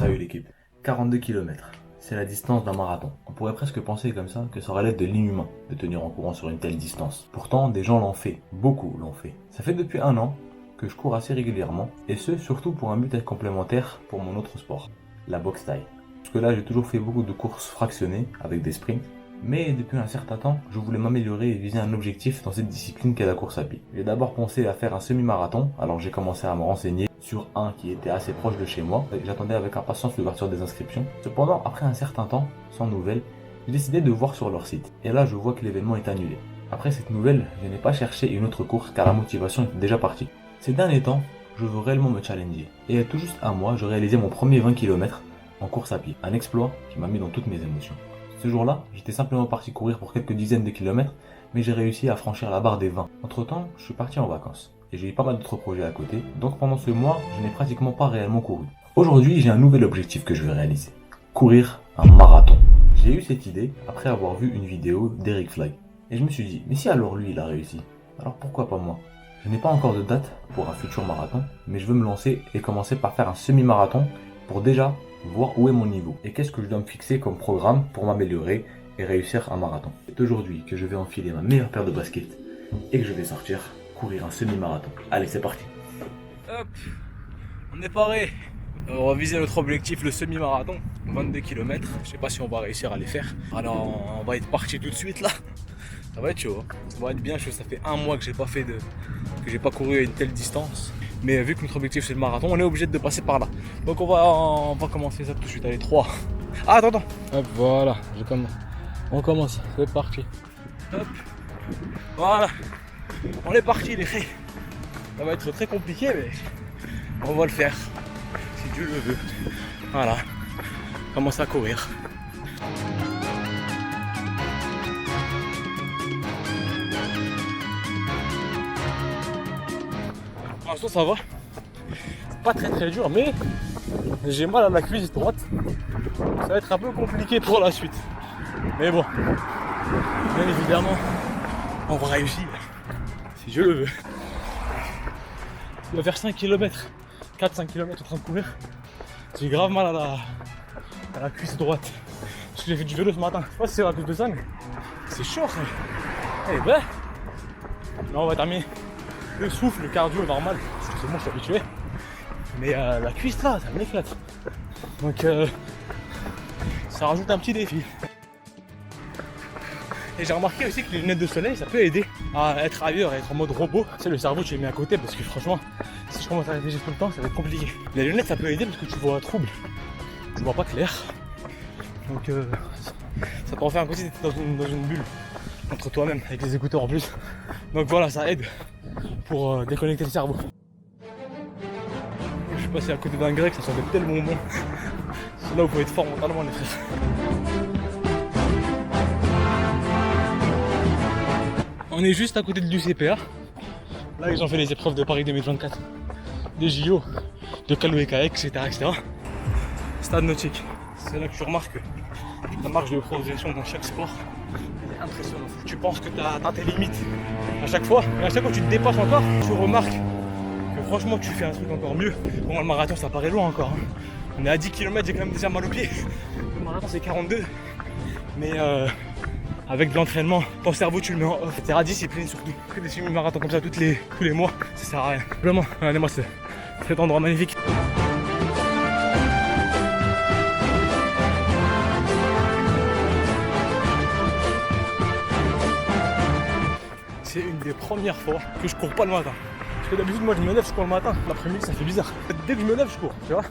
Salut l'équipe. 42 km, c'est la distance d'un marathon. On pourrait presque penser comme ça que ça relève de l'inhumain de tenir en courant sur une telle distance. Pourtant, des gens l'ont fait, beaucoup l'ont fait. Ça fait depuis 1 an que je cours assez régulièrement, et ce surtout pour un but complémentaire pour mon autre sport, la boxe thaï. Jusque là, j'ai toujours fait beaucoup de courses fractionnées avec des sprints, mais depuis un certain temps, je voulais m'améliorer et viser un objectif dans cette discipline qu'est la course à pied. J'ai d'abord pensé à faire un semi-marathon, alors j'ai commencé à me renseigner sur un qui était assez proche de chez moi. J'attendais avec impatience l'ouverture des inscriptions. Cependant, après un certain temps, sans nouvelles, j'ai décidé de voir sur leur site. Et là, je vois que l'événement est annulé. Après cette nouvelle, je n'ai pas cherché une autre course car la motivation était déjà partie. Ces derniers temps, je veux réellement me challenger. Et tout juste un mois, je réalisais mon premier 20 km en course à pied. Un exploit qui m'a mis dans toutes mes émotions. Ce jour-là, j'étais simplement parti courir pour quelques dizaines de kilomètres, mais j'ai réussi à franchir la barre des 20. Entre temps, je suis parti en vacances. Et j'ai eu pas mal d'autres projets à côté, donc pendant ce mois, je n'ai pratiquement pas réellement couru. Aujourd'hui, j'ai un nouvel objectif que je veux réaliser. Courir un marathon. J'ai eu cette idée après avoir vu une vidéo d'Eric Fly. Et je me suis dit, mais si alors lui il a réussi, alors pourquoi pas moi? Je n'ai pas encore de date pour un futur marathon, mais je veux me lancer et commencer par faire un semi-marathon pour déjà voir où est mon niveau et qu'est-ce que je dois me fixer comme programme pour m'améliorer et réussir un marathon. C'est aujourd'hui que je vais enfiler ma meilleure paire de baskets et que je vais sortir courir un semi-marathon. Allez, c'est parti. Hop, on est paré. On va viser notre objectif, le semi-marathon, 22 km. Je sais pas si on va réussir à les faire. Alors on va être parti tout de suite là. Ça va être chaud, hein. Ça va être bien chaud. Ça fait 1 mois que j'ai pas couru à une telle distance. Mais vu que notre objectif c'est le marathon, on est obligé de passer par là. Donc on va commencer ça tout de suite. Allez, 3. Ah, attends. Hop, voilà, on commence, c'est parti. Hop, voilà. On est parti les filles. Ça va être très compliqué mais on va le faire. Si Dieu le veut. Voilà. On commence à courir. Pour l'instant ça va. C'est pas très dur mais j'ai mal à la cuisse droite. Ça va être un peu compliqué pour la suite. Mais bon. Bien évidemment, on va réussir. Si je le veux. Il va faire 5 km, 4-5 km en train de courir. J'ai grave mal à la cuisse droite. Parce que j'ai fait du vélo ce matin. Je sais pas si c'est à cause de ça, mais c'est chaud. Eh ben, là on va terminer le souffle, le cardio normal. Parce que c'est bon, je suis habitué. Mais la cuisse là, ça m'éclate. Donc ça rajoute un petit défi. Et j'ai remarqué aussi que les lunettes de soleil, ça peut aider à être ailleurs, à être en mode robot. Tu sais, le cerveau, tu les mets à côté parce que franchement, si je commence à réfléchir tout le temps, ça va être compliqué. Les lunettes, ça peut aider parce que tu vois trouble. Tu vois pas clair. Donc ça peut en faire un côté d'être dans une bulle entre toi-même, avec les écouteurs en plus. Donc voilà, ça aide pour déconnecter le cerveau. Je suis passé à côté d'un grec, ça sentait tellement bon. C'est là où il faut être fort mentalement, les frères. On est juste à côté de l'UCPA. Là, ils ont fait les épreuves de Paris 2024, des JO, de canoë kayak, etc. Stade nautique. C'est là que tu remarques que ta marge de progression dans chaque sport est impressionnante. Tu penses que tu as atteint tes limites à chaque fois, et à chaque fois que tu te dépasses encore, tu remarques que franchement tu fais un truc encore mieux. Bon, le marathon ça paraît loin encore. Hein. On est à 10 km, j'ai quand même déjà mal aux pieds. Le marathon c'est 42. Mais avec de l'entraînement, ton cerveau tu le mets en off. C'est discipline surtout. Que des semi-marathons comme ça tous les mois, ça sert à rien. Vraiment, regardez-moi cet endroit magnifique. C'est une des premières fois que je cours pas le matin. Parce que d'habitude moi je me lève, je cours le matin. L'après-midi ça fait bizarre. Dès que je me lève, je cours, tu vois.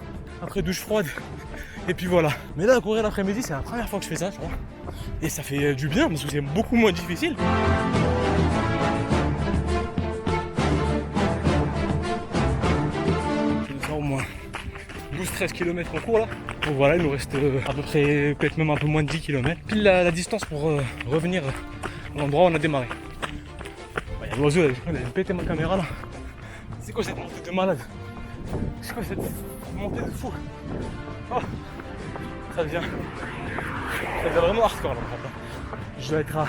Après douche froide. Et puis voilà. Mais là, courir l'après-midi, c'est la première fois que je fais ça, tu vois. Et ça fait du bien parce que c'est beaucoup moins difficile. Je vais faire au moins 12-13 km en cours là. Donc voilà, il nous reste à peu près, peut-être même un peu moins de 10 km. Pile la distance pour revenir à l'endroit où on a démarré. Il y a l'oiseau, il a pété ma caméra là. C'est quoi cette montée de malade? C'est quoi cette montée de fou? Oh, ça devient vraiment hardcore là. Je dois être à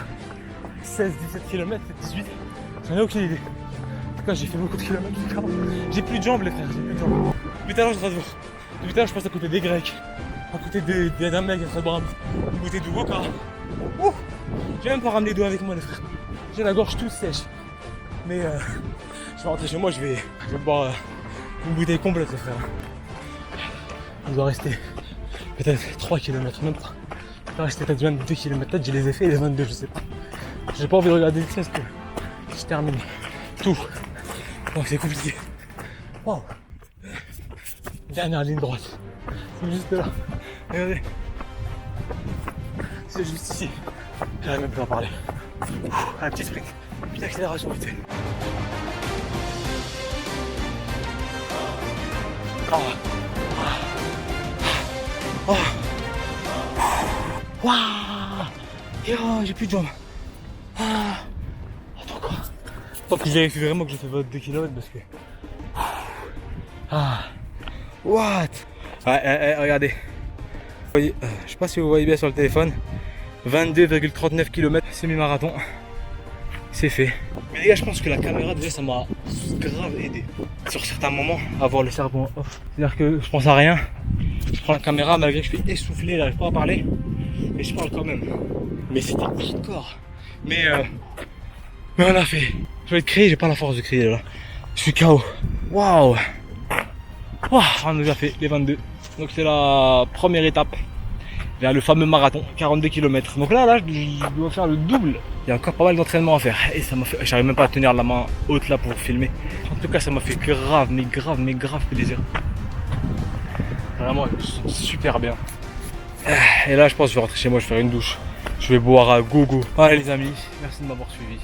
16-17 km, 18. J'en ai aucune idée. En tout cas, j'ai fait beaucoup de kilomètres. J'ai plus de jambes, les frères, j'ai plus de jambes. Mais t'as je dois te voir. Depuis tout à l'heure, je passe à côté des Grecs, à côté d'un mec à Bram, à côté de Woka. Ouh, j'ai même pas ramené d'eau avec moi, les frères. J'ai la gorge toute sèche. Mais je vais rentrer chez moi, je vais boire une bouteille complète, les frères. Il doit rester peut-être 3 km, même pas. Il doit rester peut-être 22 km. Peut-être j'ai les effets, les 22, je sais pas. J'ai pas envie de regarder le test. Je termine tout. Donc c'est compliqué. Wow. Dernière ligne droite. C'est juste là. Regardez. C'est juste ici. J'arrive même plus à parler. Un petit sprint. Puis d'accélération vite. Oh. Oh. Waouh. Et oh, j'ai plus de jambes. Ah. Attends quoi. Faut que je vérifie vraiment que j'ai fait 22 km parce que. Ah. What? Regardez. Vous voyez, je sais pas si vous voyez bien sur le téléphone. 22,39 km semi-marathon. C'est fait. Mais les gars, je pense que la caméra déjà ça m'a grave aidé. Sur certains moments, à avoir le cerveau off. C'est-à-dire que je pense à rien. Je prends la caméra malgré que je suis essoufflé, j'arrive pas à parler. Mais je parle quand même. Mais c'était hardcore. Mais on a fait. Je vais te crier, j'ai pas la force de crier là. Je suis KO. Waouh. Wow, on a déjà fait les 22. Donc c'est la première étape vers le fameux marathon, 42 km. Donc là, je dois faire le double. Il y a encore pas mal d'entraînement à faire. Et ça m'a fait. J'arrive même pas à tenir la main haute là pour filmer. En tout cas, ça m'a fait grave plaisir. Vraiment super bien. Et là, je pense que je vais rentrer chez moi, je vais faire une douche. Je vais boire à gogo. Voilà les amis, merci de m'avoir suivi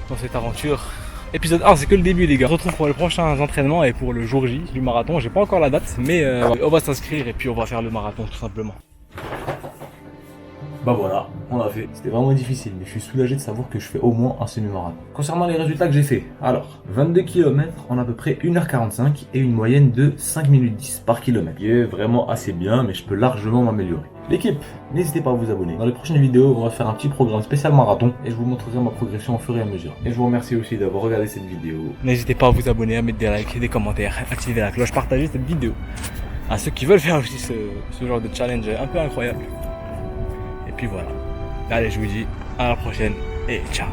dans cette aventure. Épisode 1, c'est que le début les gars. On se retrouve pour les prochains entraînements et pour le jour J du marathon. J'ai pas encore la date, mais on va s'inscrire et puis on va faire le marathon tout simplement. Bah voilà, on l'a fait. C'était vraiment difficile, mais je suis soulagé de savoir que je fais au moins un semi-marathon. Concernant les résultats que j'ai fait, alors, 22 km en à peu près 1h45 et une moyenne de 5 minutes 10 par kilomètre. Qui est vraiment assez bien, mais je peux largement m'améliorer. L'équipe, n'hésitez pas à vous abonner. Dans les prochaines vidéos, on va faire un petit programme spécial marathon et je vous montrerai ma progression au fur et à mesure. Et je vous remercie aussi d'avoir regardé cette vidéo. N'hésitez pas à vous abonner, à mettre des likes, des commentaires, activer la cloche, partager cette vidéo à ceux qui veulent faire aussi ce genre de challenge un peu incroyable. Et puis voilà. Allez, je vous dis à la prochaine et ciao.